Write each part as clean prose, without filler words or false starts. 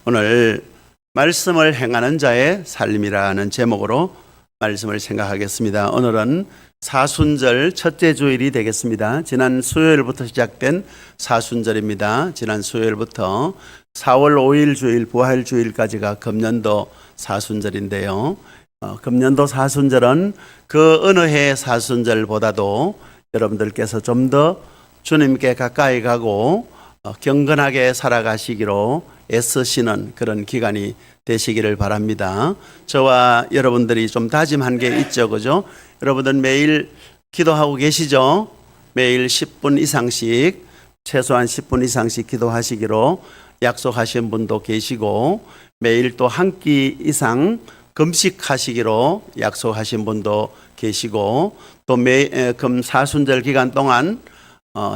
오늘 말씀을 행하는 자의 삶이라는 제목으로 말씀을 생각하겠습니다. 오늘은 사순절 첫째 주일이 되겠습니다. 지난 수요일부터 시작된 사순절입니다. 지난 수요일부터 4월 5일 주일, 부활 주일까지가 금년도 사순절인데요. 금년도 사순절은 그 어느 해의 사순절보다도 여러분들께서 좀 더 주님께 가까이 가고 경건하게 살아가시기로 애쓰시는 그런 기간이 되시기를 바랍니다. 저와 여러분들이 좀 다짐한 게 있죠, 그죠? 여러분들 매일 기도하고 계시죠? 매일 10분 이상씩, 최소한 10분 이상씩 기도하시기로 약속하신 분도 계시고, 매일 또 한 끼 이상 금식하시기로 약속하신 분도 계시고, 또 금 사순절 기간 동안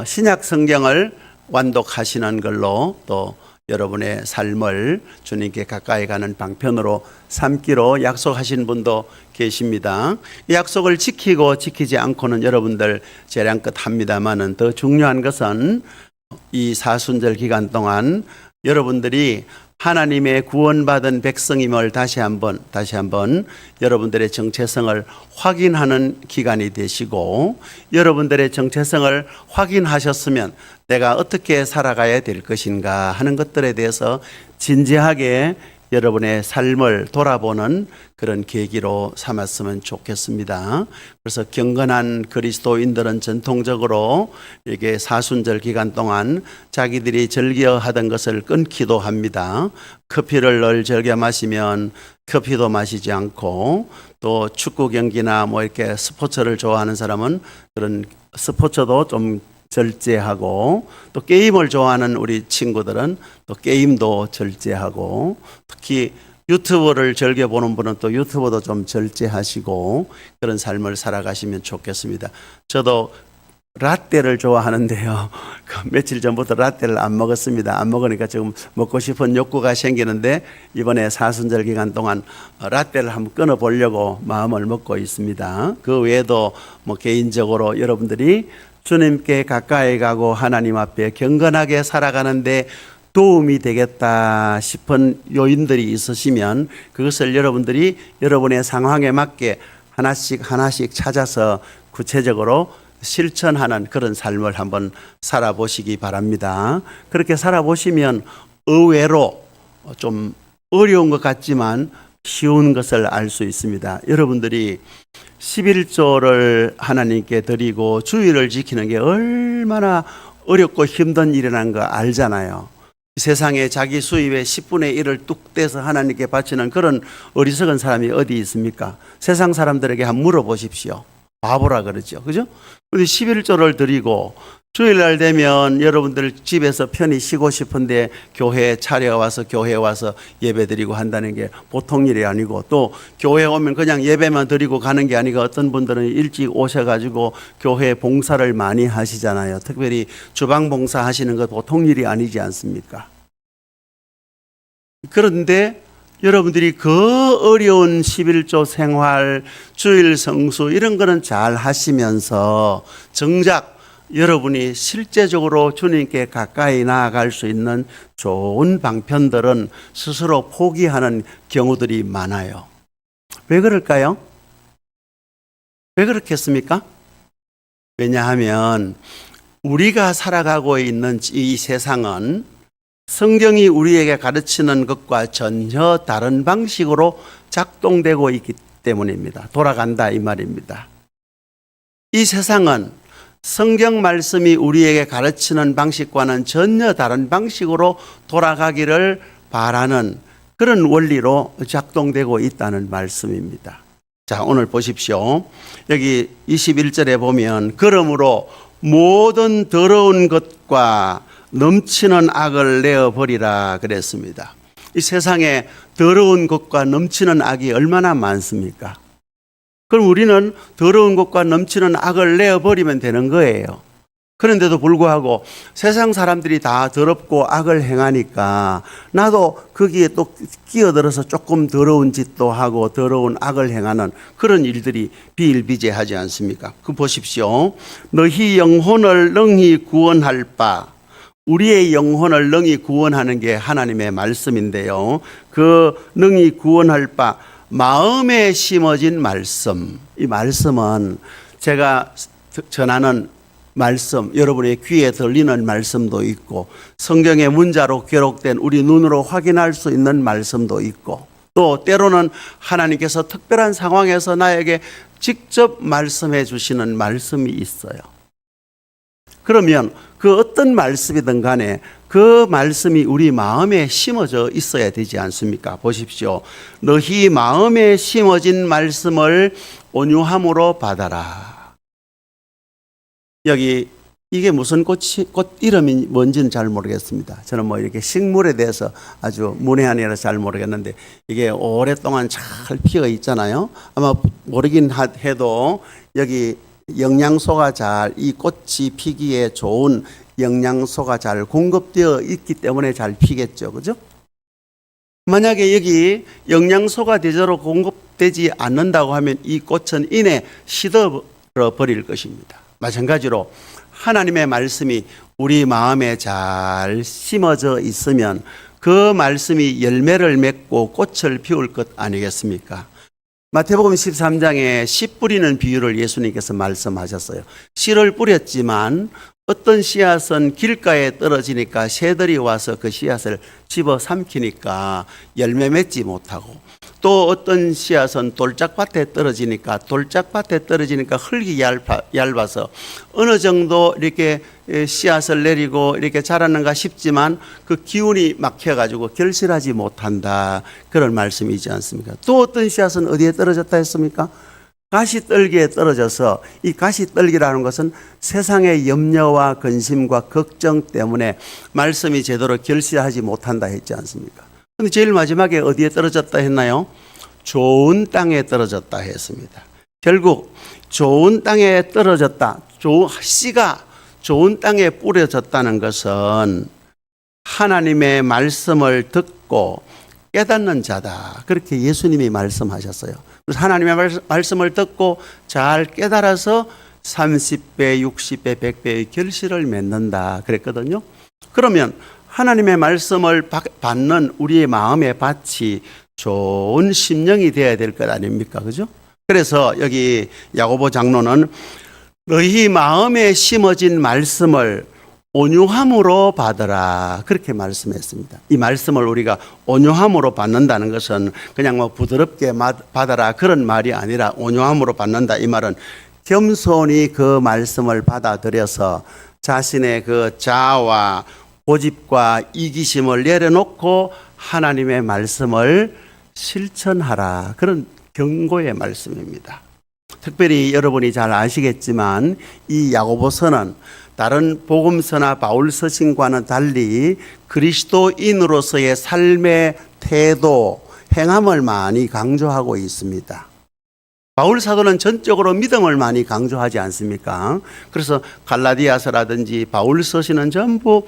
신약 성경을 완독하시는 걸로 또 여러분의 삶을 주님께 가까이 가는 방편으로 삼기로 약속하신 분도 계십니다. 이 약속을 지키고 지키지 않고는 여러분들 재량껏 합니다만은 더 중요한 것은 이 사순절 기간 동안 여러분들이 하나님의 구원받은 백성임을 다시 한번 여러분들의 정체성을 확인하는 기간이 되시고, 여러분들의 정체성을 확인하셨으면 내가 어떻게 살아가야 될 것인가 하는 것들에 대해서 진지하게 여러분의 삶을 돌아보는 그런 계기로 삼았으면 좋겠습니다. 그래서 경건한 그리스도인들은 전통적으로 이게 사순절 기간 동안 자기들이 즐겨하던 것을 끊기도 합니다. 커피를 늘 즐겨 마시면 커피도 마시지 않고, 또 축구 경기나 뭐 이렇게 스포츠를 좋아하는 사람은 그런 스포츠도 좀 절제하고, 또 게임을 좋아하는 우리 친구들은 또 게임도 절제하고, 특히 유튜브를 즐겨보는 분은 또 유튜브도 좀 절제하시고 그런 삶을 살아가시면 좋겠습니다. 저도 라떼를 좋아하는데요. 며칠 전부터 라떼를 안 먹었습니다. 안 먹으니까 지금 먹고 싶은 욕구가 생기는데, 이번에 사순절 기간 동안 라떼를 한번 끊어보려고 마음을 먹고 있습니다. 그 외에도 뭐 개인적으로 여러분들이 주님께 가까이 가고 하나님 앞에 경건하게 살아가는데 도움이 되겠다 싶은 요인들이 있으시면 그것을 여러분들이 여러분의 상황에 맞게 하나씩 찾아서 구체적으로 실천하는 그런 삶을 한번 살아보시기 바랍니다. 그렇게 살아보시면 의외로 좀 어려운 것 같지만 쉬운 것을 알 수 있습니다. 여러분들이 11조를 하나님께 드리고 주일을 지키는 게 얼마나 어렵고 힘든 일이라는 거 알잖아요. 세상에 자기 수입의 10분의 1을 뚝 떼서 하나님께 바치는 그런 어리석은 사람이 어디 있습니까? 세상 사람들에게 한번 물어보십시오. 바보라 그러죠. 그죠? 근데 11조를 드리고 주일날 되면 여러분들 집에서 편히 쉬고 싶은데 교회에 차려와서 교회에 와서 예배 드리고 한다는 게 보통 일이 아니고, 또 교회에 오면 그냥 예배만 드리고 가는 게 아니고 어떤 분들은 일찍 오셔가지고 교회 봉사를 많이 하시잖아요. 특별히 주방 봉사 하시는 것 보통 일이 아니지 않습니까? 그런데 여러분들이 그 어려운 11조 생활, 주일 성수 이런 거는 잘 하시면서 정작 여러분이 실제적으로 주님께 가까이 나아갈 수 있는 좋은 방편들은 스스로 포기하는 경우들이 많아요. 왜 그럴까요? 왜 그렇겠습니까? 왜냐하면 우리가 살아가고 있는 이 세상은 성경이 우리에게 가르치는 것과 전혀 다른 방식으로 작동되고 있기 때문입니다. 돌아간다 이 말입니다. 이 세상은 성경 말씀이 우리에게 가르치는 방식과는 전혀 다른 방식으로 돌아가기를 바라는 그런 원리로 작동되고 있다는 말씀입니다. 자, 오늘 보십시오. 여기 21절에 보면 그러므로 모든 더러운 것과 넘치는 악을 내어버리라 그랬습니다. 이 세상에 더러운 것과 넘치는 악이 얼마나 많습니까? 그럼 우리는 더러운 것과 넘치는 악을 내어버리면 되는 거예요. 그런데도 불구하고 세상 사람들이 다 더럽고 악을 행하니까 나도 거기에 또 끼어들어서 조금 더러운 짓도 하고 더러운 악을 행하는 그런 일들이 비일비재하지 않습니까? 그 보십시오. 너희 영혼을 능히 구원할 바 우리의 영혼을 능히 구원하는 게 하나님의 말씀인데요. 그 능히 구원할 바 마음에 심어진 말씀. 이 말씀은 제가 전하는 말씀, 여러분의 귀에 들리는 말씀도 있고 성경의 문자로 기록된 우리 눈으로 확인할 수 있는 말씀도 있고 또 때로는 하나님께서 특별한 상황에서 나에게 직접 말씀해 주시는 말씀이 있어요. 그러면 그 어떤 말씀이든 간에 그 말씀이 우리 마음에 심어져 있어야 되지 않습니까? 보십시오. 너희 마음에 심어진 말씀을 온유함으로 받아라. 여기 이게 무슨 꽃 이름이 뭔지는 잘 모르겠습니다. 저는 뭐 이렇게 식물에 대해서 아주 문외한이라 잘 모르겠는데 이게 오랫동안 잘 피어 있잖아요. 아마 모르긴 해도 여기 영양소가 이 꽃이 피기에 좋은 영양소가 잘 공급되어 있기 때문에 잘 피겠죠. 그죠? 만약에 여기 영양소가 제대로 공급되지 않는다고 하면 이 꽃은 이내 시들어버릴 것입니다. 마찬가지로 하나님의 말씀이 우리 마음에 잘 심어져 있으면 그 말씀이 열매를 맺고 꽃을 피울 것 아니겠습니까? 마태복음 13장에 씨 뿌리는 비유를 예수님께서 말씀하셨어요. 씨를 뿌렸지만 어떤 씨앗은 길가에 떨어지니까 새들이 와서 그 씨앗을 집어 삼키니까 열매 맺지 못하고 또 어떤 씨앗은 돌짝밭에 떨어지니까 흙이 얇아서 어느 정도 이렇게 씨앗을 내리고 이렇게 자랐는가 싶지만 그 기운이 막혀가지고 결실하지 못한다. 그런 말씀이지 않습니까? 또 어떤 씨앗은 어디에 떨어졌다 했습니까? 가시떨기에 떨어져서 이 가시떨기라는 것은 세상의 염려와 근심과 걱정 때문에 말씀이 제대로 결실하지 못한다 했지 않습니까? 근데 제일 마지막에 어디에 떨어졌다 했나요? 좋은 땅에 떨어졌다 했습니다. 결국 좋은 땅에 떨어졌다, 씨가 좋은 땅에 뿌려졌다는 것은 하나님의 말씀을 듣고 깨닫는 자다. 그렇게 예수님이 말씀하셨어요. 그래서 하나님의 말씀을 듣고 잘 깨달아서 30배, 60배, 100배의 결실을 맺는다 그랬거든요. 그러면 하나님의 말씀을 받는 우리의 마음의 밭이 좋은 심령이 되어야 될 것 아닙니까? 그죠? 그래서 여기 야고보 장로는 너희 마음에 심어진 말씀을 온유함으로 받으라. 그렇게 말씀했습니다. 이 말씀을 우리가 온유함으로 받는다는 것은 그냥 뭐 부드럽게 받아라 그런 말이 아니라 온유함으로 받는다. 이 말은 겸손히 그 말씀을 받아들여서 자신의 그 자아와 고집과 이기심을 내려놓고 하나님의 말씀을 실천하라. 그런 경고의 말씀입니다. 특별히 여러분이 잘 아시겠지만 이 야고보서는 다른 복음서나 바울서신과는 달리 그리스도인으로서의 삶의 태도, 행함을 많이 강조하고 있습니다. 바울 사도는 전적으로 믿음을 많이 강조하지 않습니까? 그래서 갈라디아서라든지 바울서신은 전부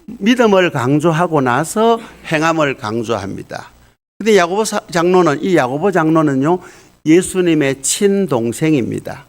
믿음을 강조하고 나서 행함을 강조합니다. 근데 야고보 장로는요, 예수님의 친동생입니다.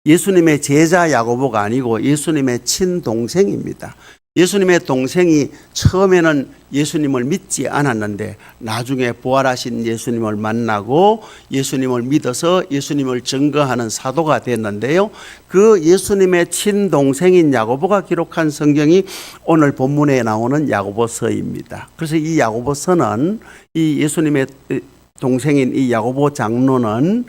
예수님의 제자 야고보가 아니고 예수님의 친동생입니다. 예수님의 동생이 처음에는 예수님을 믿지 않았는데 나중에 부활하신 예수님을 만나고 예수님을 믿어서 예수님을 증거하는 사도가 됐는데요. 그 예수님의 친동생인 야고보가 기록한 성경이 오늘 본문에 나오는 야고보서입니다. 그래서 이 야고보서는 이 예수님의 동생인 이 야고보 장로는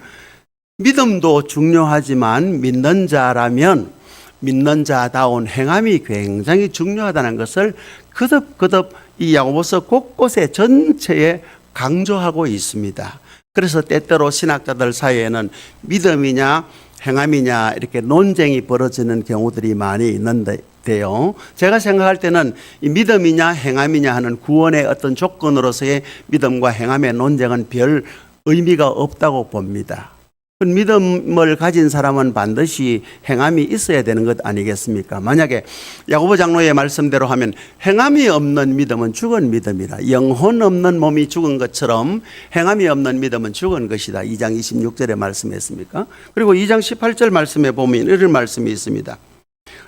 믿음도 중요하지만 믿는 자라면 믿는 자다운 행함이 굉장히 중요하다는 것을 거듭 이 야고보서 곳곳에 전체에 강조하고 있습니다. 그래서 때때로 신학자들 사이에는 믿음이냐 행함이냐 이렇게 논쟁이 벌어지는 경우들이 많이 있는데요. 제가 생각할 때는 이 믿음이냐 행함이냐 하는 구원의 어떤 조건으로서의 믿음과 행함의 논쟁은 별 의미가 없다고 봅니다. 믿음을 가진 사람은 반드시 행함이 있어야 되는 것 아니겠습니까? 만약에 야고보 장로의 말씀대로 하면 행함이 없는 믿음은 죽은 믿음이다. 영혼 없는 몸이 죽은 것처럼 행함이 없는 믿음은 죽은 것이다. 2장 26절에 말씀했습니까? 그리고 2장 18절 말씀에 보면 이런 말씀이 있습니다.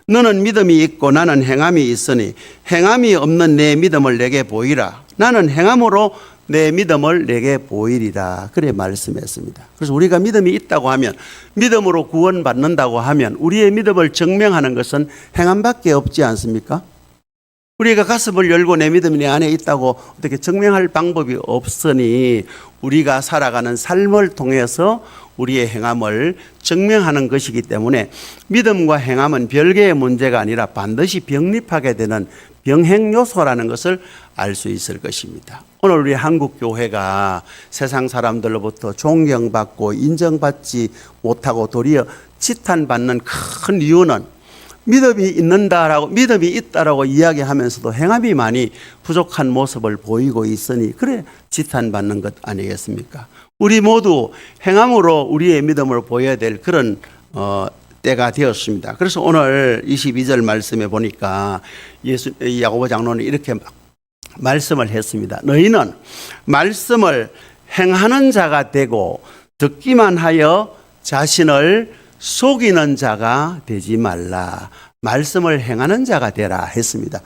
너는 믿음이 있고 나는 행함이 있으니 행함이 없는 내 믿음을 내게 보이라. 나는 행함으로 내 믿음을 내게 보이리라. 그래 말씀했습니다. 그래서 우리가 믿음이 있다고 하면, 믿음으로 구원받는다고 하면 우리의 믿음을 증명하는 것은 행함밖에 없지 않습니까? 우리가 가슴을 열고 내 믿음이 내 안에 있다고 어떻게 증명할 방법이 없으니 우리가 살아가는 삶을 통해서 우리의 행함을 증명하는 것이기 때문에 믿음과 행함은 별개의 문제가 아니라 반드시 병립하게 되는 병행 요소라는 것을 알 수 있을 것입니다. 오늘 우리 한국 교회가 세상 사람들로부터 존경받고 인정받지 못하고 도리어 지탄받는 큰 이유는 믿음이 있다라고 이야기하면서도 행함이 많이 부족한 모습을 보이고 있으니 그래 지탄받는 것 아니겠습니까? 우리 모두 행함으로 우리의 믿음을 보여야 될 그런 때가 되었습니다. 그래서 오늘 22절 말씀에 보니까 야고보 장로는 이렇게 말씀을 했습니다. 너희는 말씀을 행하는 자가 되고 듣기만 하여 자신을 속이는 자가 되지 말라. 말씀을 행하는 자가 되라 했습니다.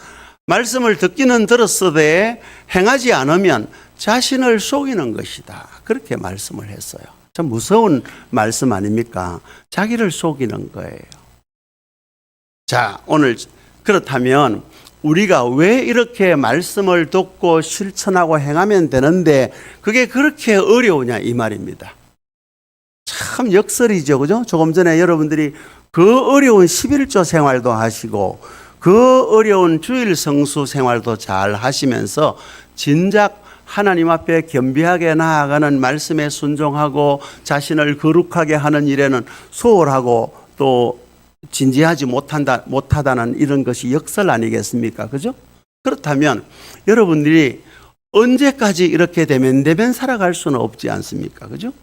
말씀을 듣기는 들었으되 행하지 않으면 자신을 속이는 것이다. 그렇게 말씀을 했어요. 참 무서운 말씀 아닙니까? 자기를 속이는 거예요. 자, 오늘 그렇다면 우리가 왜 이렇게 말씀을 듣고 실천하고 행하면 되는데 그게 그렇게 어려우냐 이 말입니다. 참 역설이죠. 그죠? 조금 전에 여러분들이 그 어려운 11조 생활도 하시고 그 어려운 주일 성수 생활도 잘 하시면서 진작 하나님 앞에 겸비하게 나아가는 말씀에 순종하고 자신을 거룩하게 하는 일에는 소홀하고 또 진지하지 못하다는 이런 것이 역설 아니겠습니까? 그죠? 그렇다면 여러분들이 언제까지 이렇게 되면 살아갈 수는 없지 않습니까? 그죠?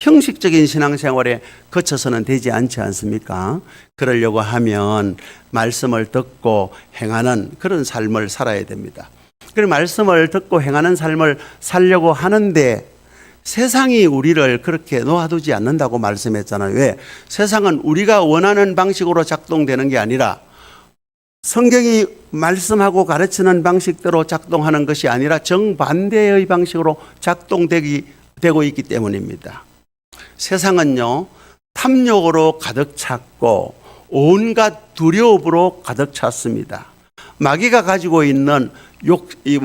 형식적인 신앙생활에 거쳐서는 되지 않지 않습니까? 그러려고 하면 말씀을 듣고 행하는 그런 삶을 살아야 됩니다. 그 말씀을 듣고 행하는 삶을 살려고 하는데 세상이 우리를 그렇게 놓아두지 않는다고 말씀했잖아요. 왜? 세상은 우리가 원하는 방식으로 작동되는 게 아니라 성경이 말씀하고 가르치는 방식대로 작동하는 것이 아니라 정반대의 방식으로 작동되고 있기 때문입니다. 세상은요, 탐욕으로 가득 찼고 온갖 두려움으로 가득 찼습니다. 마귀가 가지고 있는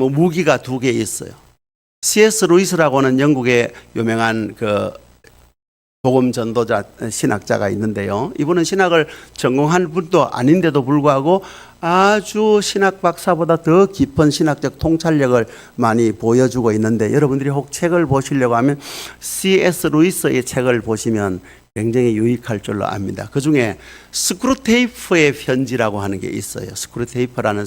무기가 두 개 있어요. C.S. 루이스라고는 영국의 유명한 복음 전도자 신학자가 있는데요. 이분은 신학을 전공한 분도 아닌데도 불구하고 아주 신학 박사보다 더 깊은 신학적 통찰력을 많이 보여주고 있는데 여러분들이 혹 책을 보시려고 하면 C.S. 루이스의 책을 보시면 굉장히 유익할 줄로 압니다. 그 중에 스크루테이프의 편지라고 하는 게 있어요. 스크루테이프라는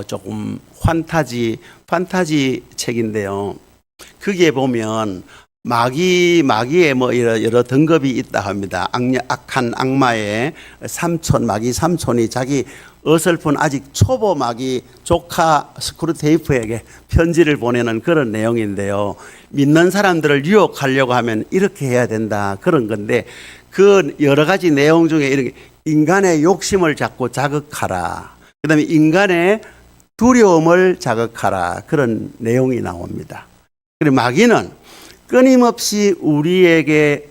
조금 판타지 책인데요. 거기에 보면 마귀의 여러 등급이 있다 합니다. 악한 악마의 마귀 삼촌이 자기 어설픈 아직 초보 마귀 조카 스크루테이프에게 편지를 보내는 그런 내용인데요. 믿는 사람들을 유혹하려고 하면 이렇게 해야 된다. 그런 건데 그 여러 가지 내용 중에 이렇게 인간의 욕심을 자꾸 자극하라. 그 다음에 인간의 두려움을 자극하라. 그런 내용이 나옵니다. 그리고 마귀는 끊임없이 우리를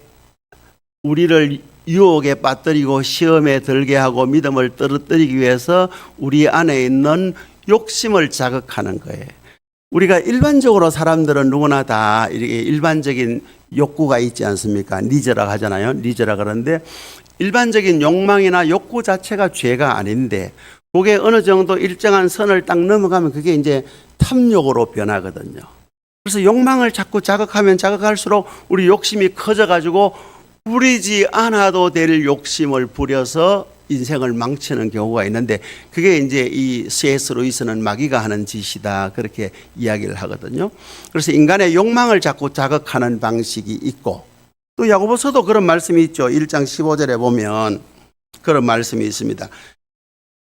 유혹에 빠뜨리고 시험에 들게 하고 믿음을 떨어뜨리기 위해서 우리 안에 있는 욕심을 자극하는 거예요. 우리가 일반적으로 사람들은 누구나 다 이렇게 일반적인 욕구가 있지 않습니까? 니즈라고 하잖아요. 니즈라 그러는데 일반적인 욕망이나 욕구 자체가 죄가 아닌데 그게 어느 정도 일정한 선을 딱 넘어가면 그게 이제 탐욕으로 변하거든요. 그래서 욕망을 자꾸 자극하면 자극할수록 우리 욕심이 커져가지고 부리지 않아도 될 욕심을 부려서 인생을 망치는 경우가 있는데 그게 이제 이 C.S. 루이스는 마귀가 하는 짓이다 그렇게 이야기를 하거든요. 그래서 인간의 욕망을 자꾸 자극하는 방식이 있고 또 야고보서도 그런 말씀이 있죠. 1장 15절에 보면 그런 말씀이 있습니다.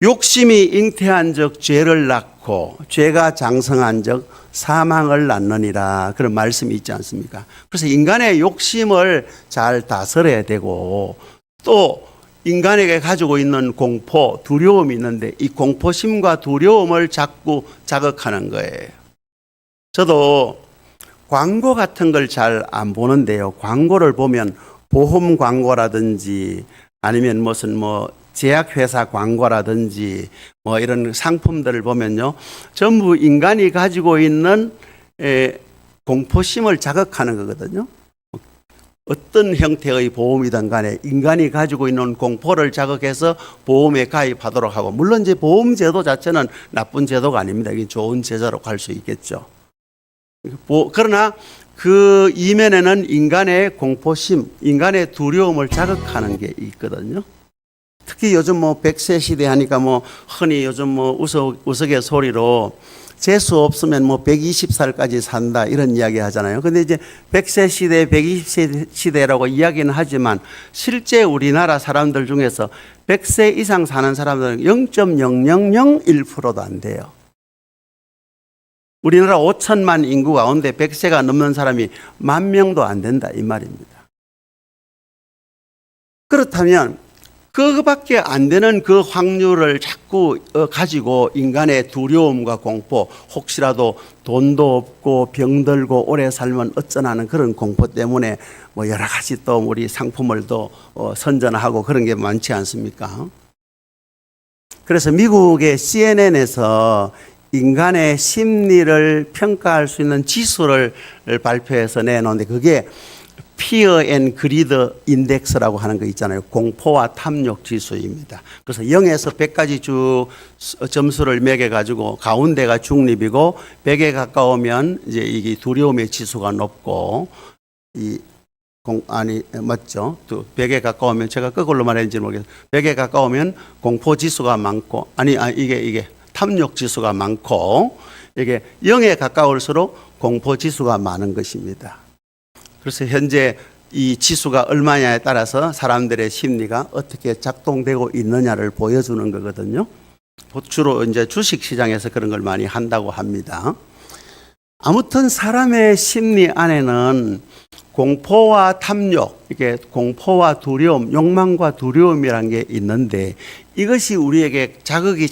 욕심이 잉태한 적 죄를 낳고 죄가 장성한 적 사망을 낳느니라 그런 말씀이 있지 않습니까? 그래서 인간의 욕심을 잘 다스려야 되고 또 인간에게 가지고 있는 공포, 두려움이 있는데 이 공포심과 두려움을 자꾸 자극하는 거예요. 저도 광고 같은 걸 잘 안 보는데요. 광고를 보면 보험 광고라든지 아니면 무슨 제약회사 광고라든지 이런 상품들을 보면요. 전부 인간이 가지고 있는 공포심을 자극하는 거거든요. 어떤 형태의 보험이든 간에 인간이 가지고 있는 공포를 자극해서 보험에 가입하도록 하고, 물론 이제 보험 제도 자체는 나쁜 제도가 아닙니다. 이게 좋은 제도로 갈 수 있겠죠. 그러나 그 이면에는 인간의 공포심, 인간의 두려움을 자극하는 게 있거든요. 특히 요즘 100세 시대 하니까 흔히 요즘 우스갯소리로 재수 없으면 120살까지 산다 이런 이야기 하잖아요. 근데 이제 100세 시대, 120세 시대라고 이야기는 하지만 실제 우리나라 사람들 중에서 100세 이상 사는 사람들은 0.0001%도 안 돼요. 우리나라 5천만 인구 가운데 100세가 넘는 사람이 10,000명도 안 된다 이 말입니다. 그렇다면 그밖에 안 되는 그 확률을 자꾸 가지고 인간의 두려움과 공포, 혹시라도 돈도 없고 병들고 오래 살면 어쩌나는 그런 공포 때문에 여러 가지 또 우리 상품을 또 선전하고 그런 게 많지 않습니까? 그래서 미국의 CNN에서 인간의 심리를 평가할 수 있는 지수를 발표해서 내놓는데 그게 Fear and Greed Index라고 하는 거 있잖아요. 공포와 탐욕 지수입니다. 그래서 0에서 100까지 쭉 점수를 매겨가지고 가운데가 중립이고 100에 가까우면 이제 이게 두려움의 지수가 높고 맞죠? 또 100에 가까우면 제가 그걸로 말했는지 모르겠어요. 100에 가까우면 공포 지수가 많고 이게 탐욕 지수가 많고 이게 0에 가까울수록 공포 지수가 많은 것입니다. 그래서 현재 이 지수가 얼마냐에 따라서 사람들의 심리가 어떻게 작동되고 있느냐를 보여주는 거거든요. 주로 이제 주식 시장에서 그런 걸 많이 한다고 합니다. 아무튼 사람의 심리 안에는 공포와 탐욕, 이게 공포와 두려움, 욕망과 두려움이란 게 있는데 이것이 우리에게 자극이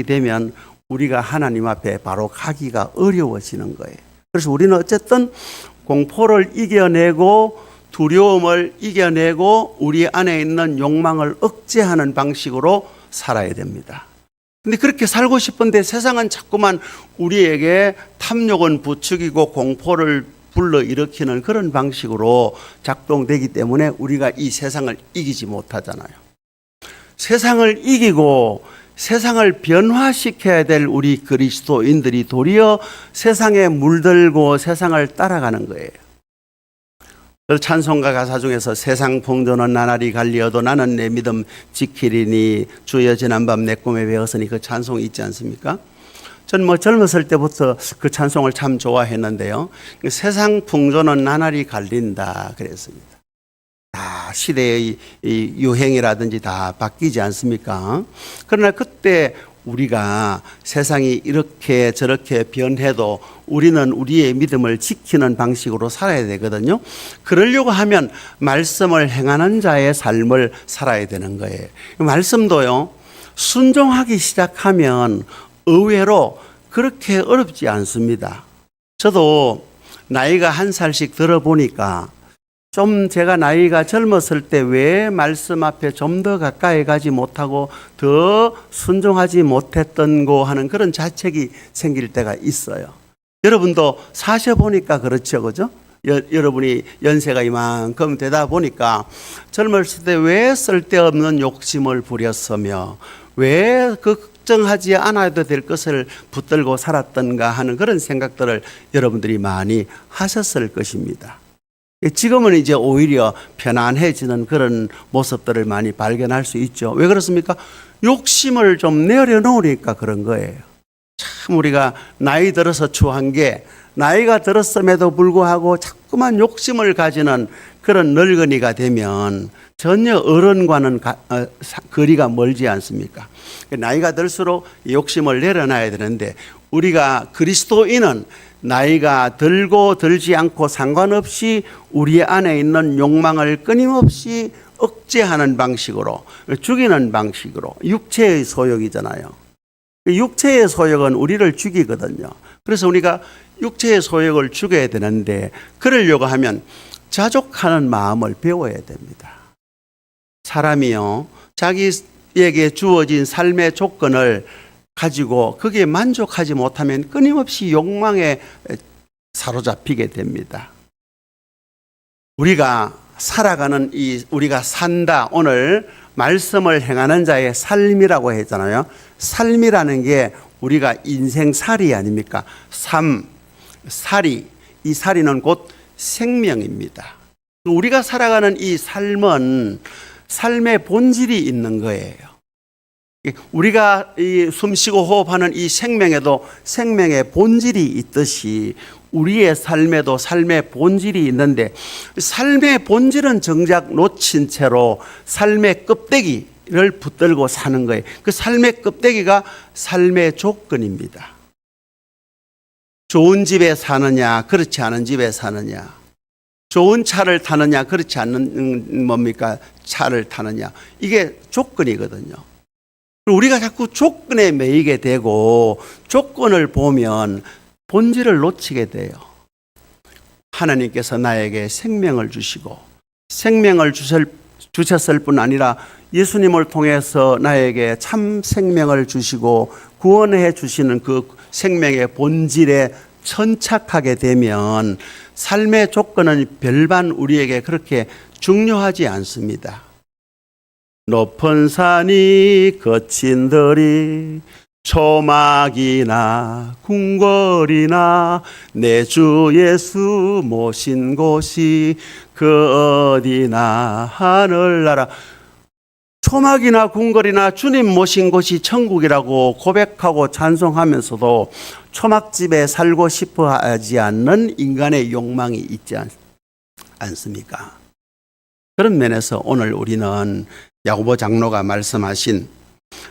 되면 우리가 하나님 앞에 바로 가기가 어려워지는 거예요. 그래서 우리는 어쨌든 공포를 이겨내고 두려움을 이겨내고 우리 안에 있는 욕망을 억제하는 방식으로 살아야 됩니다. 근데 그렇게 살고 싶은데 세상은 자꾸만 우리에게 탐욕은 부추기고 공포를 불러일으키는 그런 방식으로 작동되기 때문에 우리가 이 세상을 이기지 못하잖아요. 세상을 이기고 세상을 변화시켜야 될 우리 그리스도인들이 도리어 세상에 물들고 세상을 따라가는 거예요. 찬송가 가사 중에서 세상 풍조는 나날이 갈리어도 나는 내 믿음 지키리니 주여 지난밤 내 꿈에 배웠으니 그 찬송이 있지 않습니까? 저는 젊었을 때부터 그 찬송을 참 좋아했는데요. 세상 풍조는 나날이 갈린다 그랬습니다. 다 시대의 유행이라든지 다 바뀌지 않습니까? 그러나 그때 우리가 세상이 이렇게 저렇게 변해도 우리는 우리의 믿음을 지키는 방식으로 살아야 되거든요. 그러려고 하면 말씀을 행하는 자의 삶을 살아야 되는 거예요. 말씀도요, 순종하기 시작하면 의외로 그렇게 어렵지 않습니다. 저도 나이가 한 살씩 들어보니까 좀 제가 나이가 젊었을 때 왜 말씀 앞에 좀 더 가까이 가지 못하고 더 순종하지 못했던 거 하는 그런 자책이 생길 때가 있어요. 여러분도 사셔보니까 그렇죠, 그죠? 여러분이 연세가 이만큼 되다 보니까 젊었을 때 왜 쓸데없는 욕심을 부렸으며 왜 걱정하지 않아도 될 것을 붙들고 살았던가 하는 그런 생각들을 여러분들이 많이 하셨을 것입니다. 지금은 이제 오히려 편안해지는 그런 모습들을 많이 발견할 수 있죠. 왜 그렇습니까? 욕심을 좀 내려놓으니까 그런 거예요. 참 우리가 나이 들어서 추한 게 나이가 들었음에도 불구하고 자꾸만 욕심을 가지는 그런 늙은이가 되면 전혀 어른과는 거리가 멀지 않습니까? 나이가 들수록 욕심을 내려놔야 되는데 우리가 그리스도인은 나이가 들고 들지 않고 상관없이 우리 안에 있는 욕망을 끊임없이 억제하는 방식으로, 죽이는 방식으로, 육체의 소욕이잖아요. 육체의 소욕은 우리를 죽이거든요. 그래서 우리가 육체의 소욕을 죽여야 되는데, 그러려고 하면 자족하는 마음을 배워야 됩니다. 사람이요, 자기에게 주어진 삶의 조건을 가지고 거기에 만족하지 못하면 끊임없이 욕망에 사로잡히게 됩니다. 우리가 살아가는 우리가 산다, 오늘 말씀을 행하는 자의 삶이라고 했잖아요. 삶이라는 게 우리가 인생살이 아닙니까? 살이, 이 살이는 곧 생명입니다. 우리가 살아가는 이 삶은 삶의 본질이 있는 거예요. 우리가 이 숨쉬고 호흡하는 이 생명에도 생명의 본질이 있듯이 우리의 삶에도 삶의 본질이 있는데, 삶의 본질은 정작 놓친 채로 삶의 껍데기를 붙들고 사는 거예요. 그 삶의 껍데기가 삶의 조건입니다. 좋은 집에 사느냐, 그렇지 않은 집에 사느냐, 좋은 차를 타느냐, 그렇지 않은 차를 타느냐, 이게 조건이거든요. 우리가 자꾸 조건에 매이게 되고 조건을 보면 본질을 놓치게 돼요. 하나님께서 나에게 생명을 주시고 생명을 주셨을 뿐 아니라 예수님을 통해서 나에게 참 생명을 주시고 구원해 주시는 그 생명의 본질에 천착하게 되면 삶의 조건은 별반 우리에게 그렇게 중요하지 않습니다. 높은 산이 거친 들이 초막이나 궁궐이나 내 주 예수 모신 곳이 그 어디나 하늘나라. 초막이나 궁궐이나 주님 모신 곳이 천국이라고 고백하고 찬송하면서도 초막집에 살고 싶어 하지 않는 인간의 욕망이 있지 않습니까? 그런 면에서 오늘 우리는 야고보 장로가 말씀하신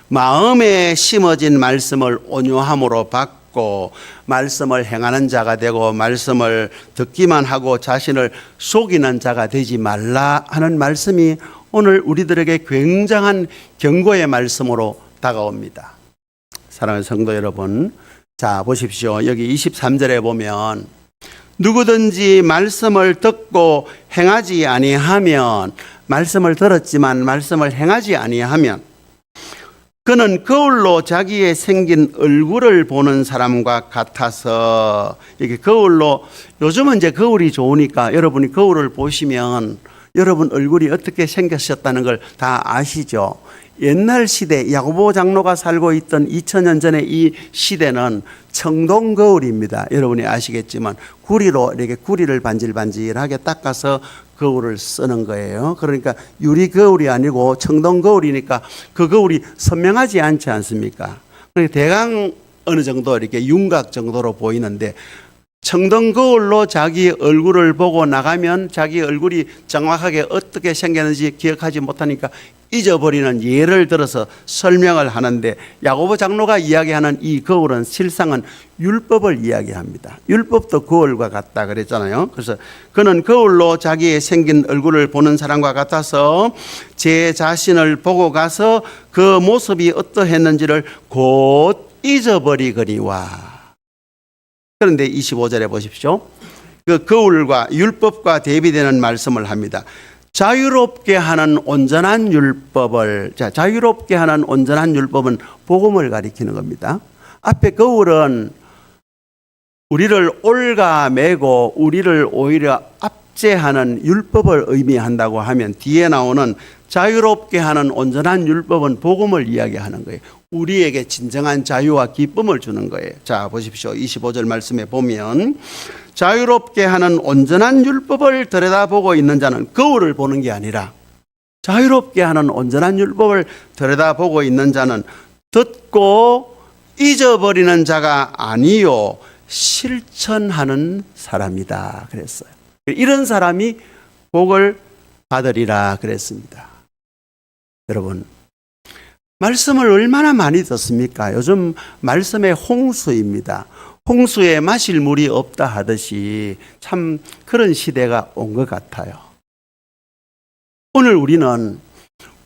마음에 심어진 말씀을 온유함으로 받고 말씀을 행하는 자가 되고 말씀을 듣기만 하고 자신을 속이는 자가 되지 말라 하는 말씀이 오늘 우리들에게 굉장한 경고의 말씀으로 다가옵니다. 사랑하는 성도 여러분, 자 보십시오. 여기 23절에 보면 누구든지 말씀을 듣고 행하지 아니하면, 말씀을 들었지만 말씀을 행하지 아니하면 그는 거울로 자기의 생긴 얼굴을 보는 사람과 같아서, 이게 거울로, 요즘은 이제 거울이 좋으니까 여러분이 거울을 보시면 여러분 얼굴이 어떻게 생겼었다는 걸 다 아시죠? 옛날 시대, 야고보 장로가 살고 있던 2000년 전의 이 시대는 청동 거울입니다. 여러분이 아시겠지만 구리로 이렇게 구리를 반질반질하게 닦아서 거울을 쓰는 거예요. 그러니까 유리 거울이 아니고 청동 거울이니까 그 거울이 선명하지 않지 않습니까? 그러니까 대강 어느 정도 이렇게 윤곽 정도로 보이는데, 청동 거울로 자기 얼굴을 보고 나가면 자기 얼굴이 정확하게 어떻게 생겼는지 기억하지 못하니까 잊어버리는 예를 들어서 설명을 하는데, 야고보 장로가 이야기하는 이 거울은 실상은 율법을 이야기합니다. 율법도 거울과 같다 그랬잖아요. 그래서 그는 거울로 자기의 생긴 얼굴을 보는 사람과 같아서 제 자신을 보고 가서 그 모습이 어떠했는지를 곧 잊어버리거니와. 그런데 25절에 보십시오. 그 거울과 율법과 대비되는 말씀을 합니다. 자유롭게 하는 온전한 율법을, 자유롭게 하는 온전한 율법은 복음을 가리키는 겁니다. 앞에 거울은 우리를 올가매고 우리를 오히려 압제하는 율법을 의미한다고 하면, 뒤에 나오는 자유롭게 하는 온전한 율법은 복음을 이야기하는 거예요. 우리에게 진정한 자유와 기쁨을 주는 거예요. 자 보십시오. 25절 말씀에 보면 자유롭게 하는 온전한 율법을 들여다보고 있는 자는, 거울을 보는 게 아니라 자유롭게 하는 온전한 율법을 들여다보고 있는 자는 듣고 잊어버리는 자가 아니요 실천하는 사람이다 그랬어요. 이런 사람이 복을 받으리라 그랬습니다. 여러분, 말씀을 얼마나 많이 듣습니까? 요즘 말씀의 홍수입니다. 홍수에 마실 물이 없다 하듯이 참 그런 시대가 온 것 같아요. 오늘 우리는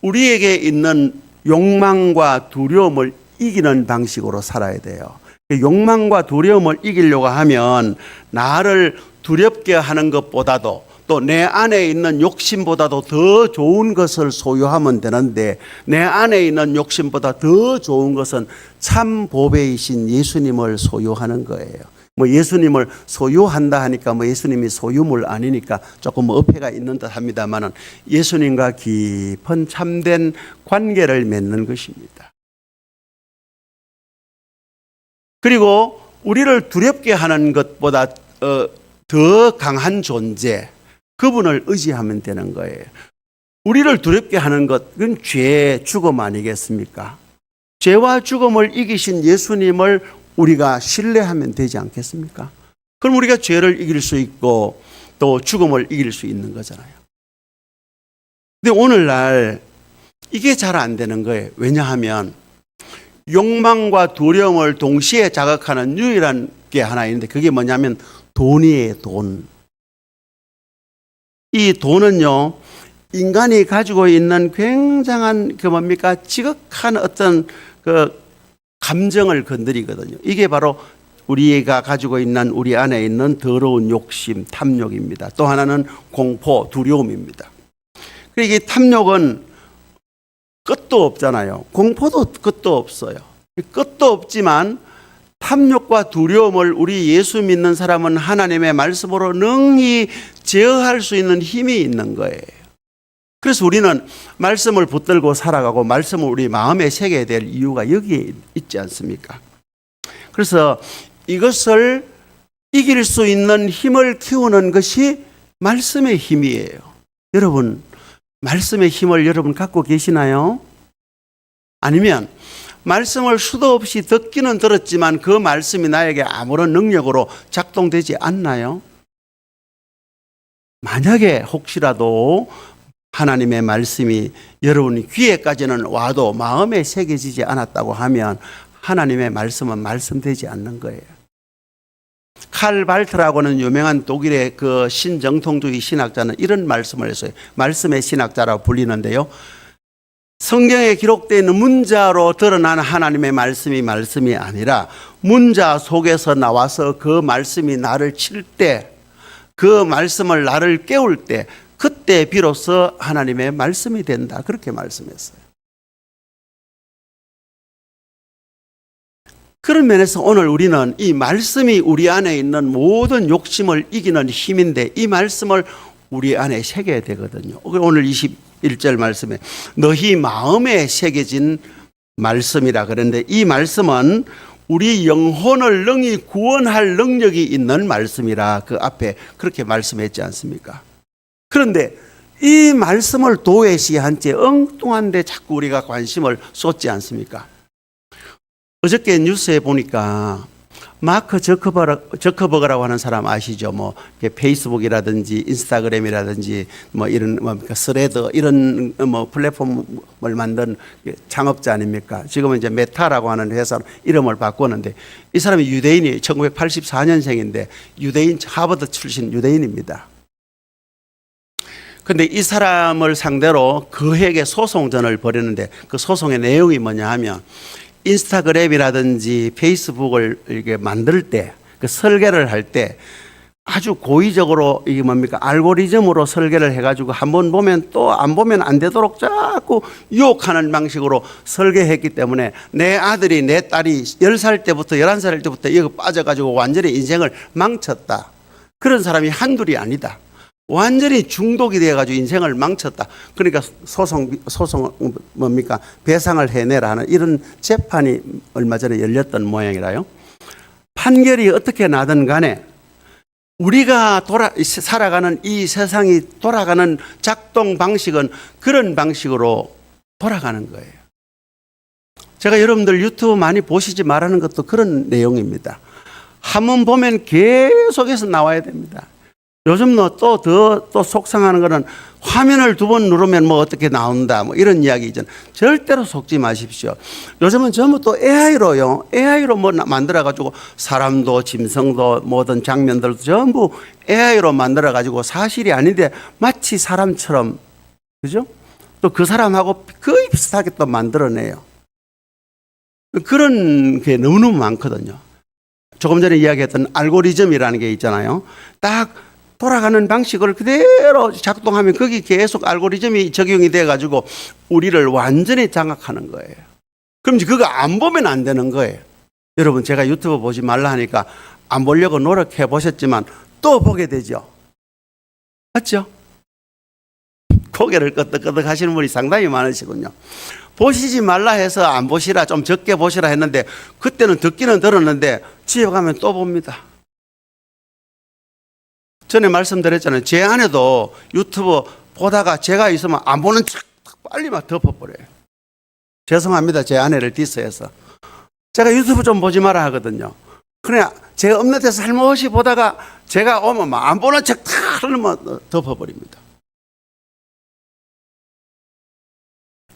우리에게 있는 욕망과 두려움을 이기는 방식으로 살아야 돼요. 욕망과 두려움을 이기려고 하면 나를 두렵게 하는 것보다도 또 내 안에 있는 욕심보다도 더 좋은 것을 소유하면 되는데, 내 안에 있는 욕심보다 더 좋은 것은 참 보배이신 예수님을 소유하는 거예요. 뭐 예수님을 소유한다 하니까 뭐 예수님이 소유물 아니니까 조금 어폐가 있는 듯 합니다만은 예수님과 깊은 참된 관계를 맺는 것입니다. 그리고 우리를 두렵게 하는 것보다 더 강한 존재, 그분을 의지하면 되는 거예요. 우리를 두렵게 하는 것은 죄, 죽음 아니겠습니까? 죄와 죽음을 이기신 예수님을 우리가 신뢰하면 되지 않겠습니까? 그럼 우리가 죄를 이길 수 있고 또 죽음을 이길 수 있는 거잖아요. 근데 오늘날 이게 잘 안 되는 거예요. 왜냐하면 욕망과 두려움을 동시에 자극하는 유일한 게 하나 있는데, 그게 뭐냐면 돈이에요, 돈. 이 돈은요, 인간이 가지고 있는 굉장한 지극한 어떤 감정을 건드리거든요. 이게 바로 우리가 가지고 있는 우리 안에 있는 더러운 욕심, 탐욕입니다. 또 하나는 공포, 두려움입니다. 그리고 이 탐욕은 끝도 없잖아요. 공포도 끝도 없어요. 끝도 없지만 탐욕과 두려움을 우리 예수 믿는 사람은 하나님의 말씀으로 능히 제어할 수 있는 힘이 있는 거예요. 그래서 우리는 말씀을 붙들고 살아가고 말씀을 우리 마음에 새겨야 될 이유가 여기에 있지 않습니까? 그래서 이것을 이길 수 있는 힘을 키우는 것이 말씀의 힘이에요. 여러분, 말씀의 힘을 여러분 갖고 계시나요? 아니면 말씀을 수도 없이 듣기는 들었지만 그 말씀이 나에게 아무런 능력으로 작동되지 않나요? 만약에 혹시라도 하나님의 말씀이 여러분 귀에까지는 와도 마음에 새겨지지 않았다고 하면 하나님의 말씀은 말씀되지 않는 거예요. 칼 발트라고는 유명한 독일의 그 신정통주의 신학자는 이런 말씀을 했어요. 말씀의 신학자라고 불리는데요. 성경에 기록되어 있는 문자로 드러난 하나님의 말씀이 아니라 문자 속에서 나와서 그 말씀이 나를 칠 때, 그 말씀을 나를 깨울 때, 그때 비로소 하나님의 말씀이 된다. 그렇게 말씀했어요. 그런 면에서 오늘 우리는 이 말씀이 우리 안에 있는 모든 욕심을 이기는 힘인데 이 말씀을 우리 안에 새겨야 되거든요. 오늘 21절 말씀에 너희 마음에 새겨진 말씀이라 그랬는데, 이 말씀은 우리 영혼을 능히 구원할 능력이 있는 말씀이라 그 앞에 그렇게 말씀했지 않습니까? 그런데 이 말씀을 도외시한 채 엉뚱한 데 자꾸 우리가 관심을 쏟지 않습니까? 어저께 뉴스에 보니까 마크 저커버그라고 하는 사람 아시죠? 뭐 페이스북이라든지 인스타그램이라든지 뭐 이런 스레드 이런 뭐 플랫폼을 만든 창업자 아닙니까? 지금은 이제 메타라고 하는 회사 이름을 바꿨는데, 이 사람이 유대인이 1984년생인데 유대인, 하버드 출신 유대인입니다. 근데 이 사람을 상대로 그에게 소송전을 벌였는데, 그 소송의 내용이 뭐냐 하면 인스타그램이라든지 페이스북을 이렇게 만들 때, 그 설계를 할 때 아주 고의적으로 이게 알고리즘으로 설계를 해가지고 한번 보면 또 안 보면 안 되도록 자꾸 유혹하는 방식으로 설계했기 때문에 내 아들이, 내 딸이 10살 때부터 11살 때부터 이거 빠져가지고 완전히 인생을 망쳤다. 그런 사람이 한둘이 아니다. 완전히 중독이 되어가지고 인생을 망쳤다. 그러니까 배상을 해내라 하는 이런 재판이 얼마 전에 열렸던 모양이라요. 판결이 어떻게 나든 간에 우리가 살아가는 이 세상이 돌아가는 작동 방식은 그런 방식으로 돌아가는 거예요. 제가 여러분들 유튜브 많이 보시지 말라는 것도 그런 내용입니다. 한번 보면 계속해서 나와야 됩니다. 요즘 또 속상하는 거는 화면을 2번 누르면 뭐 어떻게 나온다 뭐 이런 이야기 있잖아요. 절대로 속지 마십시오. 요즘은 전부 또 AI로 뭐 만들어가지고 사람도 짐승도 모든 장면들도 전부 AI로 만들어가지고 사실이 아닌데 마치 사람처럼 그죠? 또 그 사람하고 거의 비슷하게 또 만들어내요. 그런 게 너무너무 많거든요. 조금 전에 이야기했던 알고리즘이라는 게 있잖아요. 딱 돌아가는 방식을 그대로 작동하면 거기 계속 알고리즘이 적용이 돼가지고 우리를 완전히 장악하는 거예요. 그럼 이제 그거 안 보면 안 되는 거예요. 여러분, 제가 유튜브 보지 말라 하니까 안 보려고 노력해 보셨지만 또 보게 되죠. 맞죠? 고개를 끄덕끄덕 하시는 분이 상당히 많으시군요. 보시지 말라 해서 안 보시라, 좀 적게 보시라 했는데 그때는 듣기는 들었는데 집에 가면 또 봅니다. 전에 말씀드렸잖아요. 제 아내도 유튜브 보다가 제가 있으면 안 보는 척 빨리 막 덮어버려요. 죄송합니다. 제 아내를 디스해서. 제가 유튜브 좀 보지 마라 하거든요. 그냥 제가 없는 데서 살며시 보다가 제가 오면 막 안 보는 척 다 하면 덮어버립니다.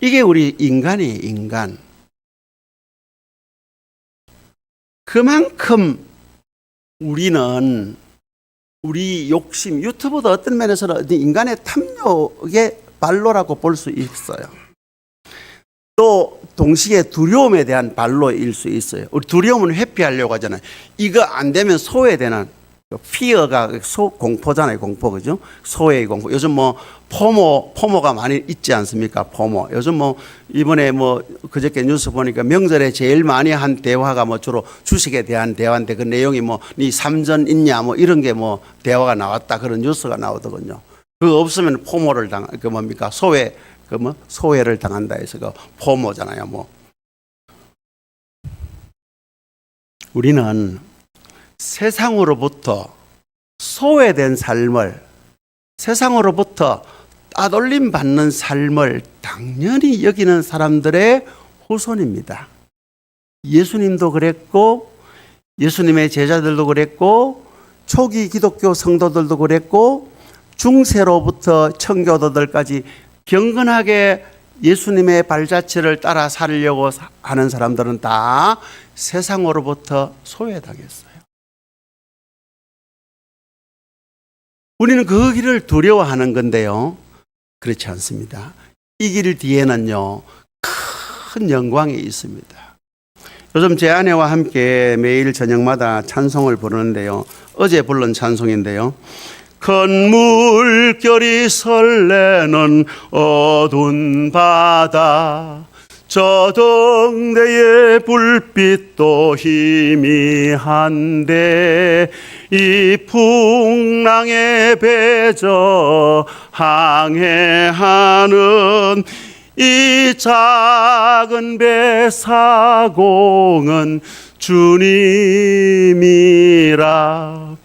이게 우리 인간이에요, 인간. 그만큼 우리는 우리 욕심, 유튜브도 어떤 면에서는 인간의 탐욕의 발로라고 볼 수 있어요. 또 동시에 두려움에 대한 발로일 수 있어요. 우리 두려움은 회피하려고 하잖아요. 이거 안 되면 소외되는, 피어가 공포잖아요, 공포, 그죠? 소외의 공포. 요즘 뭐 포모가 많이 있지 않습니까? 포모. 요즘 뭐 이번에 뭐 그저께 뉴스 보니까 명절에 제일 많이 한 대화가 뭐 주로 주식에 대한 대화인데 그 내용이 뭐 네 삼전 있냐 뭐 이런 게 뭐 대화가 나왔다, 그런 뉴스가 나오더군요. 그거 없으면 포모를 그 뭡니까? 소외를 당한다 해서 그 포모잖아요, 뭐. 우리는 세상으로부터 소외된 삶을, 세상으로부터 따돌림 받는 삶을 당연히 여기는 사람들의 후손입니다. 예수님도 그랬고, 예수님의 제자들도 그랬고, 초기 기독교 성도들도 그랬고, 중세로부터 청교도들까지 경건하게 예수님의 발자취를 따라 살려고 하는 사람들은 다 세상으로부터 소외당했어요. 우리는 그 길을 두려워하는 건데요, 그렇지 않습니다. 이 길 뒤에는요, 큰 영광이 있습니다. 요즘 제 아내와 함께 매일 저녁마다 찬송을 부르는데요, 어제 부른 찬송인데요, 큰 물결이 설레는 어두운 바다, 저 등대의 불빛도 희미한데 이 풍랑에 배저 항해하는 이 작은 배 사공은 주님이라.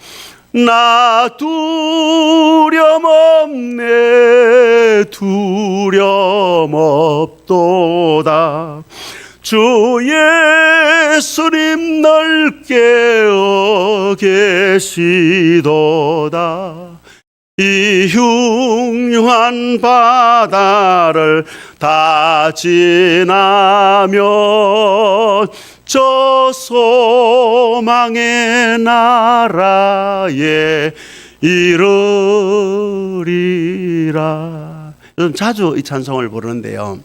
나 두려움 없네, 두려움 없도다. 주 예수님 널 깨어 계시도다. 이 흉흉한 바다를 다 지나면 저 소망의 나라에 이르리라. 요즘 자주 이 찬송을 부르는데요,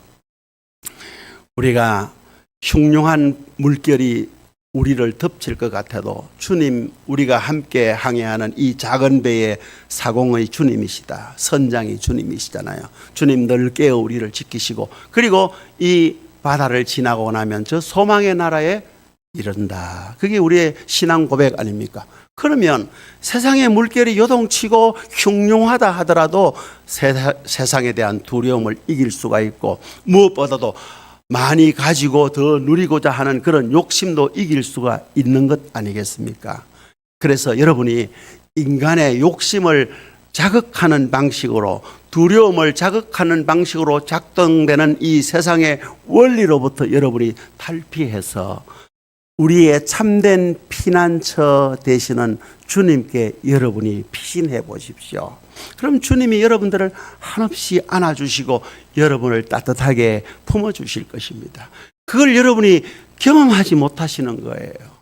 우리가 흉흉한 물결이 우리를 덮칠 것 같아도 주님, 우리가 함께 항해하는 이 작은 배의 사공의 주님이시다. 선장이 주님이시잖아요. 주님 늘 깨어 우리를 지키시고, 그리고 이 바다를 지나고 나면 저 소망의 나라에 이른다. 그게 우리의 신앙 고백 아닙니까? 그러면 세상의 물결이 요동치고 흉흉하다 하더라도 세상에 대한 두려움을 이길 수가 있고, 무엇보다도 많이 가지고 더 누리고자 하는 그런 욕심도 이길 수가 있는 것 아니겠습니까? 그래서 여러분이 인간의 욕심을 자극하는 방식으로, 두려움을 자극하는 방식으로 작동되는 이 세상의 원리로부터 여러분이 탈피해서 우리의 참된 피난처 되시는 주님께 여러분이 피신해 보십시오. 그럼 주님이 여러분들을 한없이 안아주시고 여러분을 따뜻하게 품어주실 것입니다. 그걸 여러분이 경험하지 못하시는 거예요.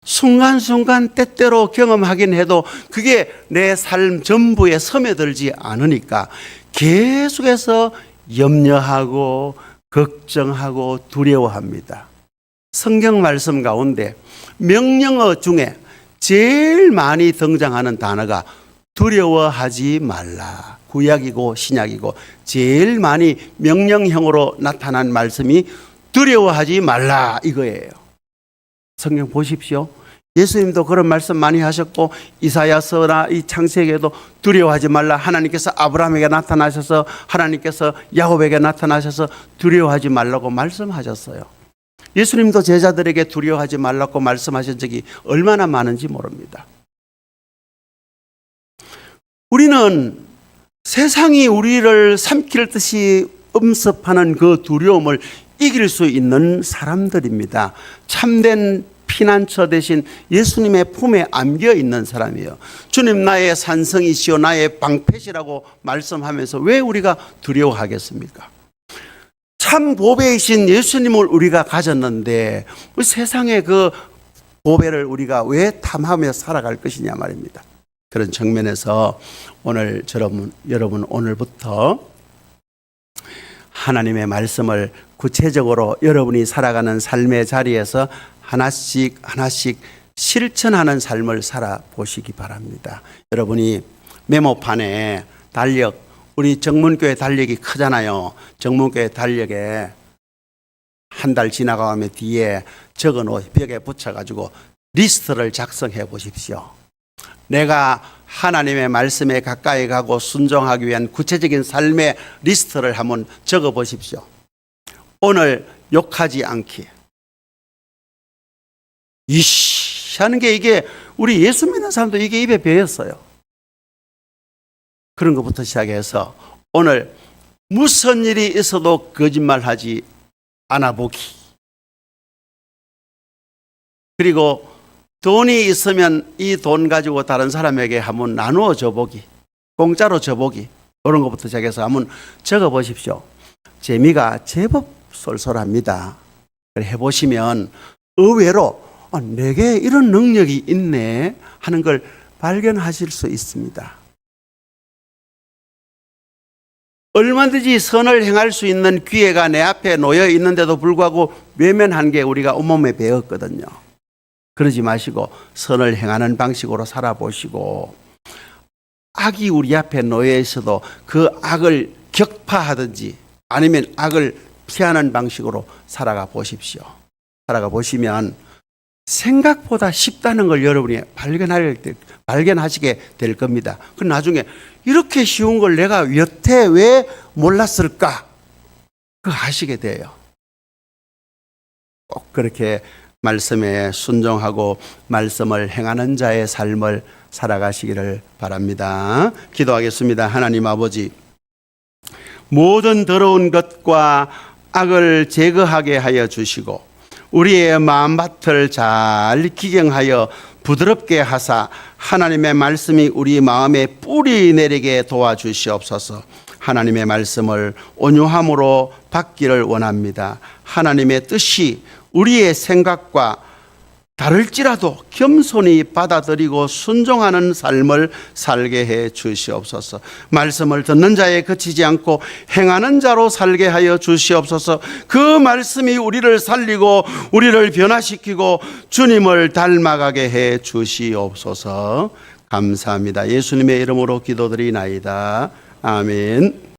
순간순간 때때로 경험하긴 해도 그게 내 삶 전부에 스며들지 않으니까 계속해서 염려하고 걱정하고 두려워합니다. 성경 말씀 가운데 명령어 중에 제일 많이 등장하는 단어가 두려워하지 말라. 구약이고 신약이고 제일 많이 명령형으로 나타난 말씀이 두려워하지 말라 이거예요. 성경 보십시오. 예수님도 그런 말씀 많이 하셨고 이사야서나 이 창세기에도 두려워하지 말라. 하나님께서 아브라함에게 나타나셔서 하나님께서 야곱에게 나타나셔서 두려워하지 말라고 말씀하셨어요. 예수님도 제자들에게 두려워하지 말라고 말씀하신 적이 얼마나 많은지 모릅니다. 우리는 세상이 우리를 삼킬 듯이 엄습하는 그 두려움을 이길 수 있는 사람들입니다. 참된 피난처 대신 예수님의 품에 안겨 있는 사람이에요. 주님 나의 산성이시오 나의 방패시라고 말씀하면서 왜 우리가 두려워하겠습니까? 참 보배이신 예수님을 우리가 가졌는데 세상의 그 보배를 우리가 왜 탐하며 살아갈 것이냐 말입니다. 그런 측면에서 오늘 여러분 오늘부터 하나님의 말씀을 구체적으로 여러분이 살아가는 삶의 자리에서 하나씩 실천하는 삶을 살아보시기 바랍니다. 여러분이 메모판에 달력, 우리 정문교회 달력이 크잖아요. 정문교회 달력에 한 달 지나가면 뒤에 적어놓은 벽에 붙여가지고 리스트를 작성해 보십시오. 내가 하나님의 말씀에 가까이 가고 순종하기 위한 구체적인 삶의 리스트를 한번 적어 보십시오. 오늘 욕하지 않기. 이씨 하는 게 이게 우리 예수 믿는 사람도 이게 입에 배었어요. 그런 것부터 시작해서 오늘 무슨 일이 있어도 거짓말하지 않아 보기. 그리고 돈이 있으면 이 돈 가지고 다른 사람에게 한번 나누어 줘보기. 공짜로 줘보기. 그런 것부터 시작해서 한번 적어 보십시오. 재미가 제법 쏠쏠합니다. 해보시면 의외로 내게 이런 능력이 있네 하는 걸 발견하실 수 있습니다. 얼마든지 선을 행할 수 있는 기회가 내 앞에 놓여 있는데도 불구하고 외면한 게 우리가 온몸에 배웠거든요. 그러지 마시고 선을 행하는 방식으로 살아보시고 악이 우리 앞에 놓여 있어도 그 악을 격파하든지 아니면 악을 피하는 방식으로 살아가 보십시오. 살아가 보시면 생각보다 쉽다는 걸 여러분이 발견하시게 될 겁니다. 그럼 나중에 이렇게 쉬운 걸 내가 여태 왜 몰랐을까? 그거 아시게 돼요. 꼭 그렇게 말씀에 순종하고 말씀을 행하는 자의 삶을 살아가시기를 바랍니다. 기도하겠습니다. 하나님 아버지, 모든 더러운 것과 악을 제거하게 하여 주시고 우리의 마음밭을 잘 기경하여 부드럽게 하사 하나님의 말씀이 우리 마음에 뿌리 내리게 도와주시옵소서. 하나님의 말씀을 온유함으로 받기를 원합니다. 하나님의 뜻이 우리의 생각과 다를지라도 겸손히 받아들이고 순종하는 삶을 살게 해 주시옵소서. 말씀을 듣는 자에 그치지 않고 행하는 자로 살게 하여 주시옵소서. 그 말씀이 우리를 살리고 우리를 변화시키고 주님을 닮아가게 해 주시옵소서. 감사합니다. 예수님의 이름으로 기도드리나이다. 아멘.